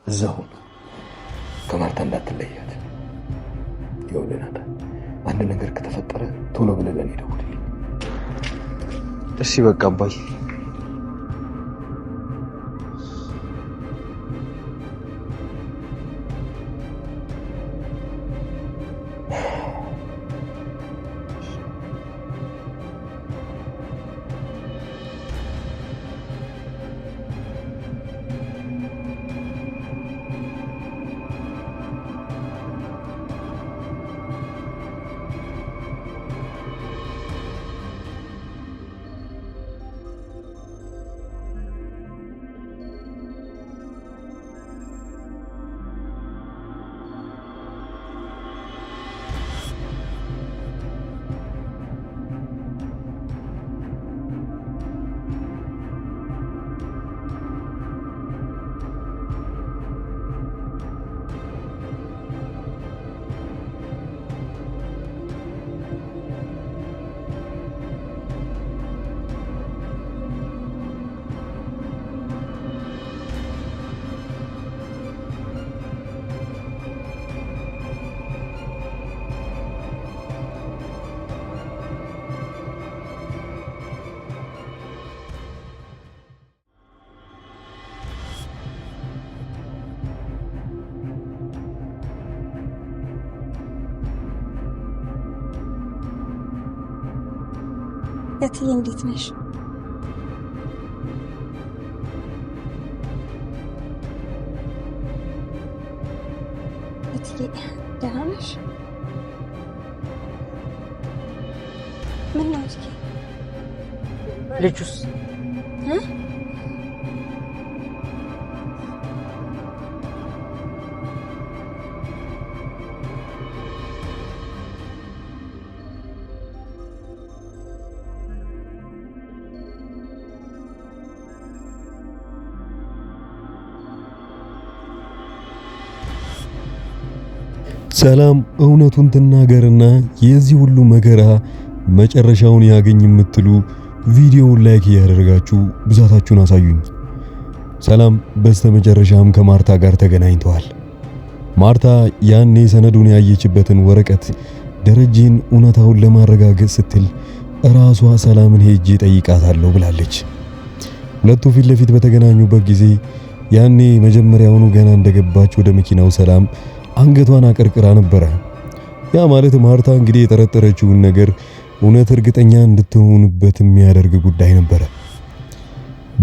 እዛው ከማርታ እንዳትለያት። ይኸውልህ አንድ ነገር ከተፈጠረ ቶሎ ብለህ ለኔ ደውልልኝ። እሺ በቃ አባይ። እትዬ እንዴት ነሽ? እትዬ ደህና ነሽ? ምን ነው እትዬ? ልጁስ ሰላም እውነቱን ትናገርና የዚህ ሁሉ መከራ መጨረሻውን ያገኝ የምትሉ ቪዲዮውን ላይክ ያደርጋችሁ ብዛታችሁን አሳዩኝ። ሰላም በስተመጨረሻም ከማርታ ጋር ተገናኝተዋል። ማርታ ያኔ ሰነዱን ያየችበትን ወረቀት ደረጀን እውነታውን ለማረጋገጥ ስትል ራሷ ሰላምን ሄጄ ጠይቃታለሁ ብላለች። ሁለቱ ፊት ለፊት በተገናኙበት ጊዜ ያኔ መጀመሪያውኑ ገና እንደገባች ወደ መኪናው ሰላም አንገቷን አቀርቅራ ነበረ። ያ ማለት ማርታ እንግዲህ የጠረጠረችውን ነገር እውነት እርግጠኛ እንድትሆንበት የሚያደርግ ጉዳይ ነበረ።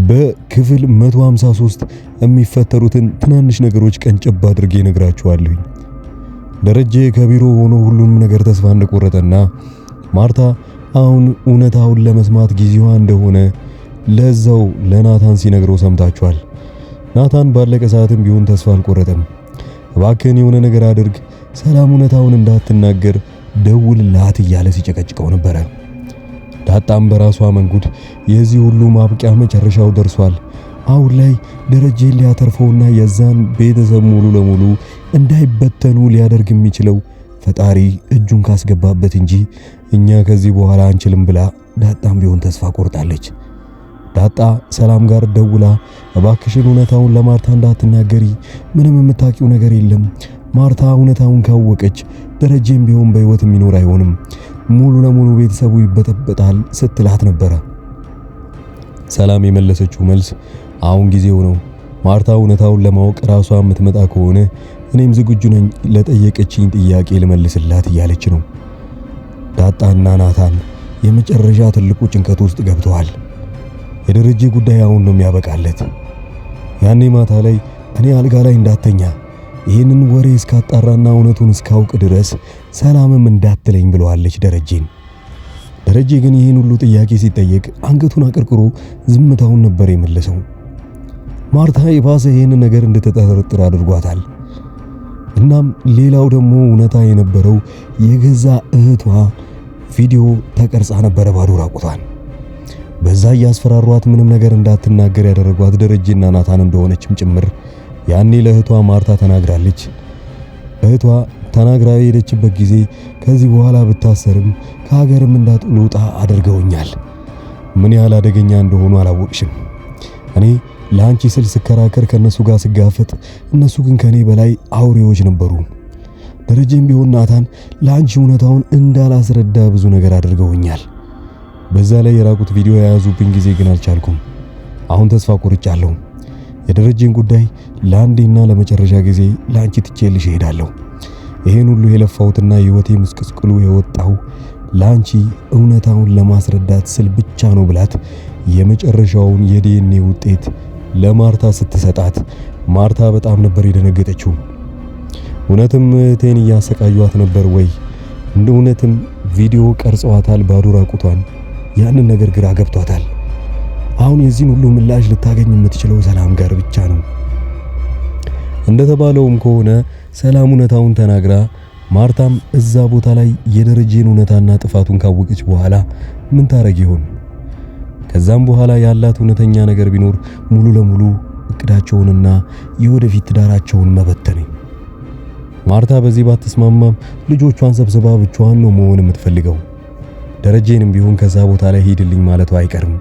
በክፍል 153 የሚፈጠሩትን ትናንሽ ነገሮች ቀንጨብ አድርጌ ነግራችኋለሁ። ደረጀ ከቢሮ ሆኖ ሁሉንም ነገር ተስፋ እንደቆረጠና ማርታ አሁን እውነታውን ለመስማት ጊዜዋ እንደሆነ ለዛው ለናታን ሲነግረው ሰምታችኋል። ናታን ባለቀ ሰዓትም ቢሆን ተስፋ አልቆረጠም። እባክህን የሆነ ነገር አድርግ፣ ሰላም እውነታውን እንዳትናገር ደውልላት እያለ ሲጨቀጭቀው ነበረ። ዳጣም በራሷ መንጉድ የዚህ ሁሉ ማብቂያ መጨረሻው ደርሷል። አሁን ላይ ደረጀን ሊያተርፈውና የዛን ቤተሰብ ሙሉ ለሙሉ እንዳይበተኑ ሊያደርግ የሚችለው ፈጣሪ እጁን ካስገባበት እንጂ እኛ ከዚህ በኋላ አንችልም ብላ ዳጣም ቢሆን ተስፋ ቆርጣለች። ዳጣ ሰላም ጋር ደውላ እባክሽን እውነታውን ለማርታ እንዳትናገሪ፣ ምንም የምታውቂው ነገር የለም፣ ማርታ እውነታውን ካወቀች ደረጀም ቢሆን በህይወት የሚኖር አይሆንም፣ ሙሉ ለሙሉ ቤተሰቡ ይበጠበጣል ስትላት ነበረ። ሰላም የመለሰችው መልስ አሁን ጊዜው ነው፣ ማርታ እውነታውን ለማወቅ ራሷ የምትመጣ ከሆነ እኔም ዝግጁ ነኝ ለጠየቀችኝ ጥያቄ ልመልስላት እያለች ነው። ዳጣና ናታን የመጨረሻ ትልቁ ጭንቀት ውስጥ ገብተዋል። የደረጀ ጉዳይ አሁን ነው የሚያበቃለት። ያኔ ማታ ላይ እኔ አልጋ ላይ እንዳተኛ ይህንን ወሬ እስካጣራና እውነቱን እስካውቅ ድረስ ሰላምም እንዳትለኝ ብለዋለች ደረጀን። ደረጀ ግን ይህን ሁሉ ጥያቄ ሲጠየቅ አንገቱን አቀርቅሮ ዝምታውን ነበር የመለሰው። ማርታ የባሰ ይህንን ነገር እንድትጠረጥር አድርጓታል። እናም ሌላው ደግሞ እውነታ የነበረው የገዛ እህቷ ቪዲዮ ተቀርጻ ነበረ ባዶ ራቁቷን። በዛ ያስፈራሯት ምንም ነገር እንዳትናገር ያደረጓት ደረጀና ናታን እንደሆነችም ጭምር ያኔ ለእህቷ ማርታ ተናግራለች። እህቷ ተናግራ የሄደችበት ጊዜ ከዚህ በኋላ ብታሰርም ከሀገርም እንዳትወጣ አድርገውኛል። ምን ያህል አደገኛ እንደሆኑ አላወቅሽም። እኔ ለአንቺ ስል ስከራከር ከነሱ ጋር ስጋፈጥ፣ እነሱ ግን ከኔ በላይ አውሬዎች ነበሩ። ደረጀም ቢሆን ናታን ለአንቺ እውነታውን እንዳላስረዳ ብዙ ነገር አድርገውኛል። በዛ ላይ የራቁት ቪዲዮ የያዙብኝ ጊዜ ግን አልቻልኩም። አሁን ተስፋ ቆርጫለሁ። የደረጀን ጉዳይ ለአንዴና ለመጨረሻ ጊዜ ለአንቺ ትቼልሽ እሄዳለሁ። ይሄን ሁሉ የለፋውትና ህይወቴ ምስቅልቅሉ የወጣው ለአንቺ እውነታውን ለማስረዳት ስል ብቻ ነው ብላት የመጨረሻውን የዲኤንኤ ውጤት ለማርታ ስትሰጣት ማርታ በጣም ነበር የደነገጠችው። እውነትም እህቴን እያሰቃዩት ነበር ወይ? እንደ እውነትም ቪዲዮ ቀርጸዋታል ባዶ ራቁቷን? ያንን ነገር ግራ ገብቷታል። አሁን የዚህን ሁሉ ምላሽ ልታገኝ የምትችለው ሰላም ጋር ብቻ ነው። እንደተባለውም ከሆነ ሰላም እውነታውን ተናግራ ማርታም እዛ ቦታ ላይ የደረጀን እውነታና ጥፋቱን ካወቀች በኋላ ምን ታረግ ይሆን? ከዛም በኋላ ያላት እውነተኛ ነገር ቢኖር ሙሉ ለሙሉ እቅዳቸውንና የወደፊት ትዳራቸውን መበተን። ማርታ በዚህ ባትስማማም ልጆቿን ሰብስባ ብቻዋን ነው መሆን የምትፈልገው። ደረጀንም ቢሆን ከዛ ቦታ ላይ ሄድልኝ ማለቱ አይቀርም።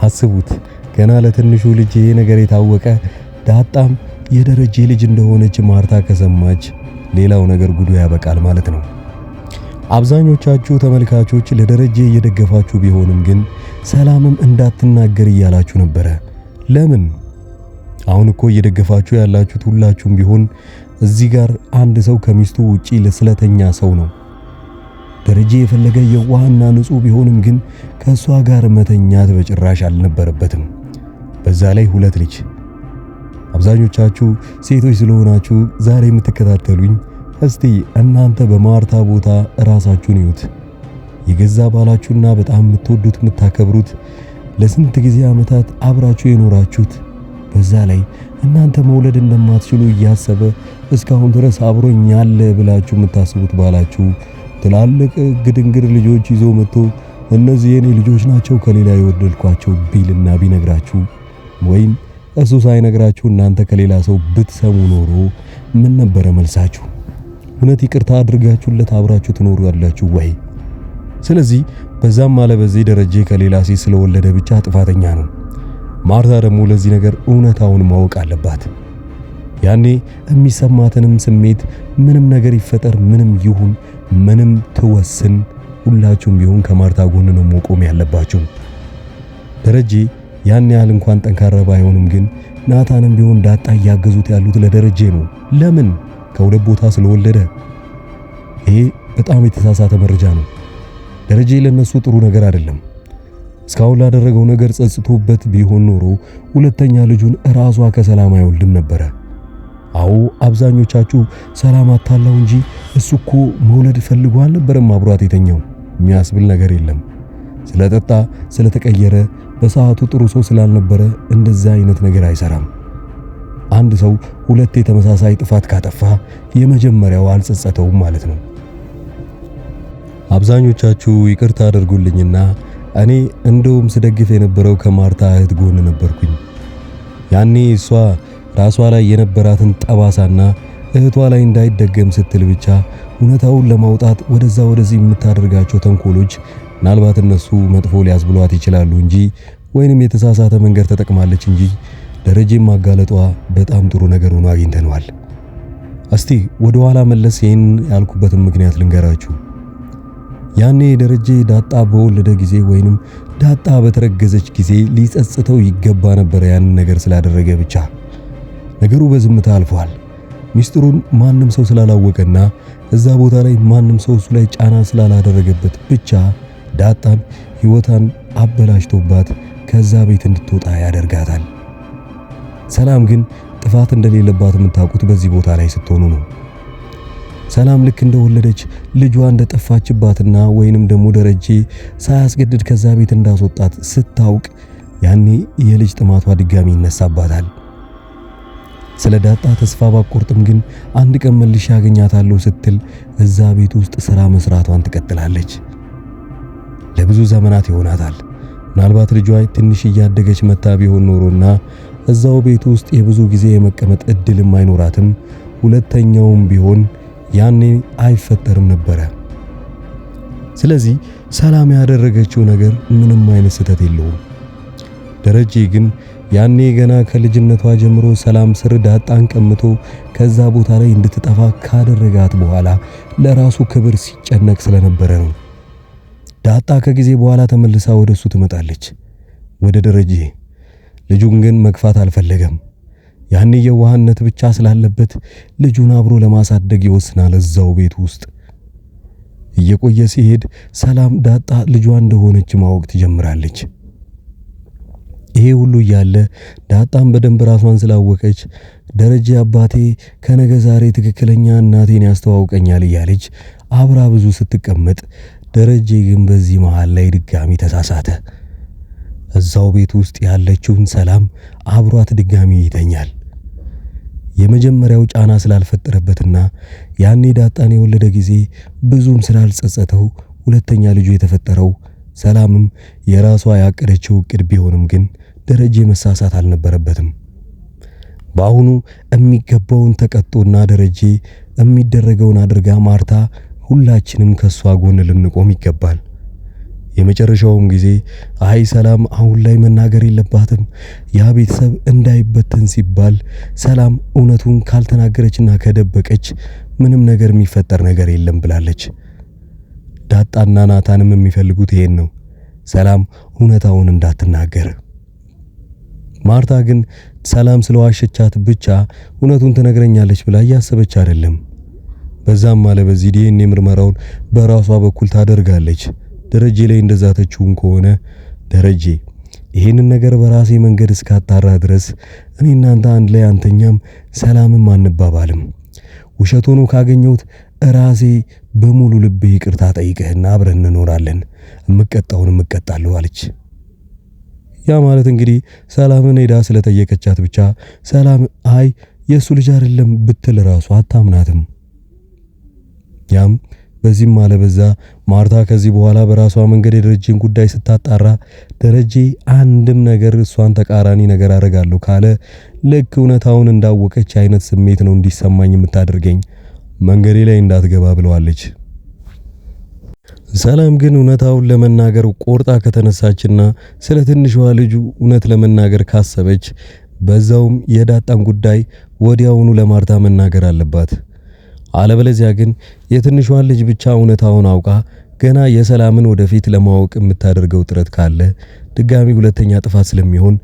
አስቡት፣ ገና ለትንሹ ልጅ ይሄ ነገር የታወቀ ዳጣም የደረጀ ልጅ እንደሆነች ማርታ ከሰማች ሌላው ነገር ጉዱ ያበቃል ማለት ነው። አብዛኞቻችሁ ተመልካቾች ለደረጀ እየደገፋችሁ ቢሆንም ግን ሰላምም እንዳትናገር እያላችሁ ነበረ። ለምን? አሁን እኮ እየደገፋችሁ ያላችሁት ሁላችሁም ቢሆን እዚህ ጋር አንድ ሰው ከሚስቱ ውጪ ለስለተኛ ሰው ነው። ደረጀ የፈለገ የዋህና ንጹህ ቢሆንም ግን ከሷ ጋር መተኛት በጭራሽ አልነበረበትም። በዛ ላይ ሁለት ልጅ። አብዛኞቻችሁ ሴቶች ስለሆናችሁ ዛሬ የምትከታተሉኝ እስቲ እናንተ በማርታ ቦታ ራሳችሁን እዩት። የገዛ ባላችሁና በጣም የምትወዱት የምታከብሩት ለስንት ጊዜ ዓመታት አብራችሁ የኖራችሁት በዛ ላይ እናንተ መውለድ እንደማትችሉ እያሰበ እስካሁን ድረስ አብሮኝ ያለ ብላችሁ የምታስቡት ባላችሁ ትላልቅ ግድንግድ ልጆች ይዞ መጥቶ እነዚህ የኔ ልጆች ናቸው ከሌላ የወደድኳቸው ቢልና ቢነግራችሁ ወይም እሱ ሳይነግራችሁ እናንተ ከሌላ ሰው ብትሰሙ ኖሮ ምን ነበረ መልሳችሁ? እውነት ይቅርታ አድርጋችሁለት አብራችሁ ትኖሩ ያላችሁ ወይ? ስለዚህ በዛም አለ በዚህ ደረጀ ከሌላ ሴት ስለወለደ ብቻ ጥፋተኛ ነው። ማርታ ደግሞ ለዚህ ነገር እውነታውን ማወቅ አለባት። ያኔ የሚሰማትንም ስሜት ምንም ነገር ይፈጠር ምንም ይሁን ምንም ትወስን፣ ሁላችሁም ቢሆን ከማርታ ጎን ነው መቆም ያለባችሁ። ደረጀ ያን ያህል እንኳን ጠንካራ ባይሆንም ግን ናታንም ቢሆን ዳጣ እያገዙት ያሉት ለደረጀ ነው። ለምን? ከሁለት ቦታ ስለወለደ። ይሄ በጣም የተሳሳተ መረጃ ነው። ደረጀ ለነሱ ጥሩ ነገር አይደለም። እስካሁን ላደረገው ነገር ጸጽቶበት ቢሆን ኖሮ ሁለተኛ ልጁን ራሷ ከሰላም አይወልድም ነበረ። አዎ አብዛኞቻችሁ ሰላም አታላው እንጂ እሱ እኮ መውለድ ፈልጎ አልነበረም አብሯት የተኛው የሚያስብል ነገር የለም። ስለጠጣ ስለተቀየረ በሰዓቱ ጥሩ ሰው ስላልነበረ እንደዛ አይነት ነገር አይሰራም። አንድ ሰው ሁለቴ ተመሳሳይ ጥፋት ካጠፋ የመጀመሪያው አልጸጸተውም ማለት ነው። አብዛኞቻችሁ ይቅርታ አድርጉልኝና እኔ እንደውም ስደግፍ የነበረው ከማርታ እህት ጎን ነበርኩኝ። ያኔ እሷ ራሷ ላይ የነበራትን ጠባሳና እህቷ ላይ እንዳይደገም ስትል ብቻ እውነታውን ለማውጣት ወደዛ ወደዚህ የምታደርጋቸው ተንኮሎች ምናልባት እነሱ መጥፎ ሊያስብሏት ይችላሉ እንጂ ወይንም የተሳሳተ መንገድ ተጠቅማለች እንጂ ደረጀም ማጋለጧ በጣም ጥሩ ነገር ሆኖ አግኝተነዋል። እስቲ ወደ ኋላ መለስ ይሄን ያልኩበትን ምክንያት ልንገራችሁ። ያኔ ደረጀ ዳጣ በወለደ ጊዜ ወይንም ዳጣ በተረገዘች ጊዜ ሊጸጽተው ይገባ ነበር ያንን ነገር ስላደረገ ብቻ። ነገሩ በዝምታ አልፏል። ሚስጥሩን ማንም ሰው ስላላወቀና እዛ ቦታ ላይ ማንም ሰው እሱ ላይ ጫና ስላላደረገበት ብቻ ዳጣን ሕይወቷን አበላሽቶባት ከዛ ቤት እንድትወጣ ያደርጋታል። ሰላም ግን ጥፋት እንደሌለባት የምታውቁት በዚህ ቦታ ላይ ስትሆኑ ነው። ሰላም ልክ እንደወለደች ልጇ እንደጠፋችባትና ወይንም ደግሞ ደረጀ ሳያስገድድ ከዛ ቤት እንዳስወጣት ስታውቅ ያኔ የልጅ ጥማቷ ድጋሚ ይነሳባታል። ስለ ዳጣ ተስፋ ባቆርጥም ግን አንድ ቀን መልሼ ያገኛታለሁ ስትል እዛ ቤት ውስጥ ስራ መስራቷን ትቀጥላለች። ለብዙ ዘመናት ይሆናታል። ምናልባት ልጇ ትንሽ እያደገች መታ ቢሆን ኖሮና እዛው ቤት ውስጥ የብዙ ጊዜ የመቀመጥ እድልም አይኖራትም። ሁለተኛውም ቢሆን ያኔ አይፈጠርም ነበረ። ስለዚህ ሰላም ያደረገችው ነገር ምንም አይነት ስህተት የለውም። ደረጀ ግን ያኔ ገና ከልጅነቷ ጀምሮ ሰላም ስር ዳጣን ቀምቶ ከዛ ቦታ ላይ እንድትጠፋ ካደረጋት በኋላ ለራሱ ክብር ሲጨነቅ ስለነበረ ነው። ዳጣ ከጊዜ በኋላ ተመልሳ ወደሱ ትመጣለች፣ ወደ ደረጀ። ልጁን ግን መግፋት አልፈለገም። ያኔ የዋህነት ብቻ ስላለበት ልጁን አብሮ ለማሳደግ ይወስናል እዛው ቤት ውስጥ። እየቆየ ሲሄድ ሰላም ዳጣ ልጇ እንደሆነች ማወቅ ትጀምራለች። ይሄ ሁሉ እያለ ዳጣም በደንብ ራሷን ስላወቀች ደረጀ አባቴ ከነገ ዛሬ ትክክለኛ እናቴን ያስተዋውቀኛል እያለች አብራ ብዙ ስትቀመጥ፣ ደረጀ ግን በዚህ መሃል ላይ ድጋሚ ተሳሳተ። እዛው ቤት ውስጥ ያለችውን ሰላም አብሯት ድጋሚ ይተኛል። የመጀመሪያው ጫና ስላልፈጠረበትና ያኔ ዳጣን የወለደ ጊዜ ብዙም ስላልጸጸተው ሁለተኛ ልጁ የተፈጠረው ሰላምም የራሷ ያቀደችው እቅድ ቢሆንም ግን ደረጀ መሳሳት አልነበረበትም። በአሁኑ የሚገባውን ተቀጦና ደረጀ የሚደረገውን አድርጋ ማርታ ሁላችንም ከሷ ጎን ልንቆም ይገባል። የመጨረሻውም ጊዜ አይ ሰላም አሁን ላይ መናገር የለባትም ያ ቤተሰብ እንዳይበተን ሲባል ሰላም እውነቱን ካልተናገረችና ከደበቀች ምንም ነገር የሚፈጠር ነገር የለም ብላለች። ዳጣና ናታንም የሚፈልጉት ይሄን ነው፣ ሰላም እውነታውን እንዳትናገር። ማርታ ግን ሰላም ስለዋሸቻት ብቻ እውነቱን ትነግረኛለች ብላ እያሰበች አይደለም። በዛም አለ በዚህ ዲኤንኤ ምርመራውን በራሷ በኩል ታደርጋለች። ደረጀ ላይ እንደዛተችውን ከሆነ ደረጀ ይሄንን ነገር በራሴ መንገድ እስካጣራ ድረስ እኔ እናንተ አንድ ላይ አንተኛም፣ ሰላምም አንባባልም። ውሸት ሆኖ ካገኘሁት ራሴ በሙሉ ልቤ ይቅርታ ጠይቀህና አብረን እንኖራለን፣ እምቀጣውን እቀጣለሁ አለች። ያ ማለት እንግዲህ ሰላምን ሄዳ ስለጠየቀቻት ብቻ ሰላም አይ የሱ ልጅ አይደለም ብትል ራሱ አታምናትም። ያም በዚህም አለበዛ ማርታ ከዚህ በኋላ በራሷ መንገድ የደረጀን ጉዳይ ስታጣራ ደረጀ አንድም ነገር እሷን ተቃራኒ ነገር አደርጋለሁ ካለ ልክ እውነታውን እንዳወቀች አይነት ስሜት ነው እንዲሰማኝ የምታደርገኝ፣ መንገዴ ላይ እንዳትገባ ብለዋለች። ሰላም ግን እውነታውን ለመናገር ቆርጣ ከተነሳችና ስለ ትንሿ ልጁ እውነት ለመናገር ካሰበች በዛውም የዳጣን ጉዳይ ወዲያውኑ ለማርታ መናገር አለባት። አለበለዚያ ግን የትንሿን ልጅ ብቻ እውነታውን አውቃ ገና የሰላምን ወደፊት ለማወቅ የምታደርገው ጥረት ካለ ድጋሚ ሁለተኛ ጥፋት ስለሚሆን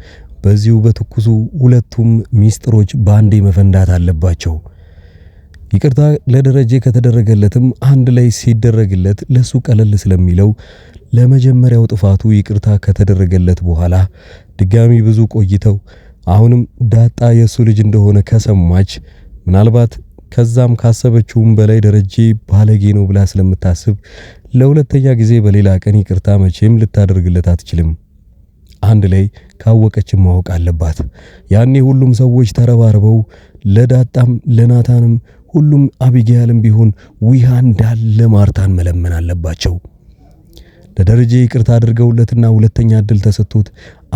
በዚሁ በትኩሱ ሁለቱም ሚስጥሮች ባንዴ መፈንዳት አለባቸው። ይቅርታ ለደረጀ ከተደረገለትም አንድ ላይ ሲደረግለት ለሱ ቀለል ስለሚለው ለመጀመሪያው ጥፋቱ ይቅርታ ከተደረገለት በኋላ ድጋሚ ብዙ ቆይተው አሁንም ዳጣ የሱ ልጅ እንደሆነ ከሰማች ምናልባት ከዛም ካሰበችውም በላይ ደረጀ ባለጌ ነው ብላ ስለምታስብ ለሁለተኛ ጊዜ በሌላ ቀን ይቅርታ መቼም ልታደርግለት አትችልም። አንድ ላይ ካወቀችም ማወቅ አለባት። ያኔ ሁሉም ሰዎች ተረባርበው ለዳጣም ለናታንም ሁሉም አቢጊያልም ቢሆን ዊሃ እንዳለ ማርታን መለመን አለባቸው። ለደረጀ ይቅርታ አድርገውለትና ሁለተኛ እድል ተሰጥቶት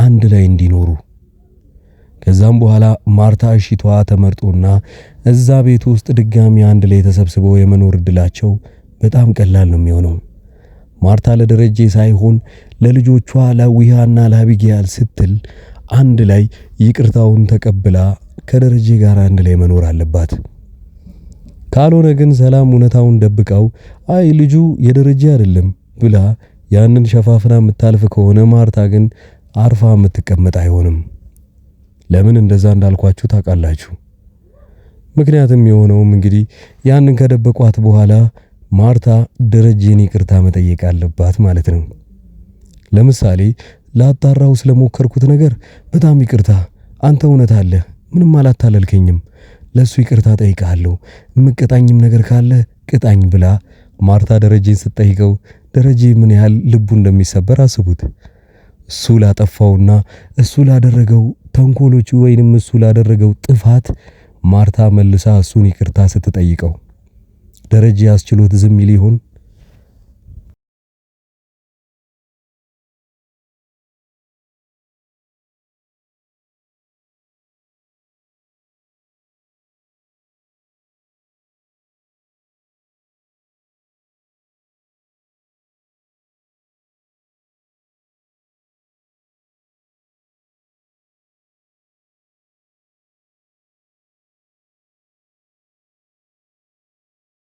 አንድ ላይ እንዲኖሩ። ከዛም በኋላ ማርታ እሺቷ ተመርጦና እዛ ቤት ውስጥ ድጋሚ አንድ ላይ ተሰብስበው የመኖር እድላቸው በጣም ቀላል ነው የሚሆነው። ማርታ ለደረጀ ሳይሆን ለልጆቿ ለዊሃና ለአቢጊያል ስትል አንድ ላይ ይቅርታውን ተቀብላ ከደረጀ ጋር አንድ ላይ መኖር አለባት። ካልሆነ ግን ሰላም እውነታውን ደብቃው አይ ልጁ የደረጀ አይደለም ብላ ያንን ሸፋፍና የምታልፍ ከሆነ ማርታ ግን አርፋ የምትቀመጥ አይሆንም። ለምን እንደዛ እንዳልኳችሁ ታውቃላችሁ። ምክንያቱም የሆነውም እንግዲህ ያንን ከደበቋት በኋላ ማርታ ደረጀን ይቅርታ መጠየቅ አለባት ማለት ነው። ለምሳሌ ላጣራው ስለሞከርኩት ነገር በጣም ይቅርታ፣ አንተ እውነት አለ፣ ምንም አላታለልከኝም፣ ለሱ ይቅርታ ጠይቃለሁ፣ የምቀጣኝም ነገር ካለ ቅጣኝ ብላ ማርታ ደረጀን ስትጠይቀው ደረጀ ምን ያህል ልቡ እንደሚሰበር አስቡት። እሱ ላጠፋውና እሱ ላደረገው ተንኮሎቹ ወይንም እሱ ላደረገው ጥፋት ማርታ መልሳ እሱን ይቅርታ ስትጠይቀው ደረጀ ያስችሎት ዝም ይል ይሆን?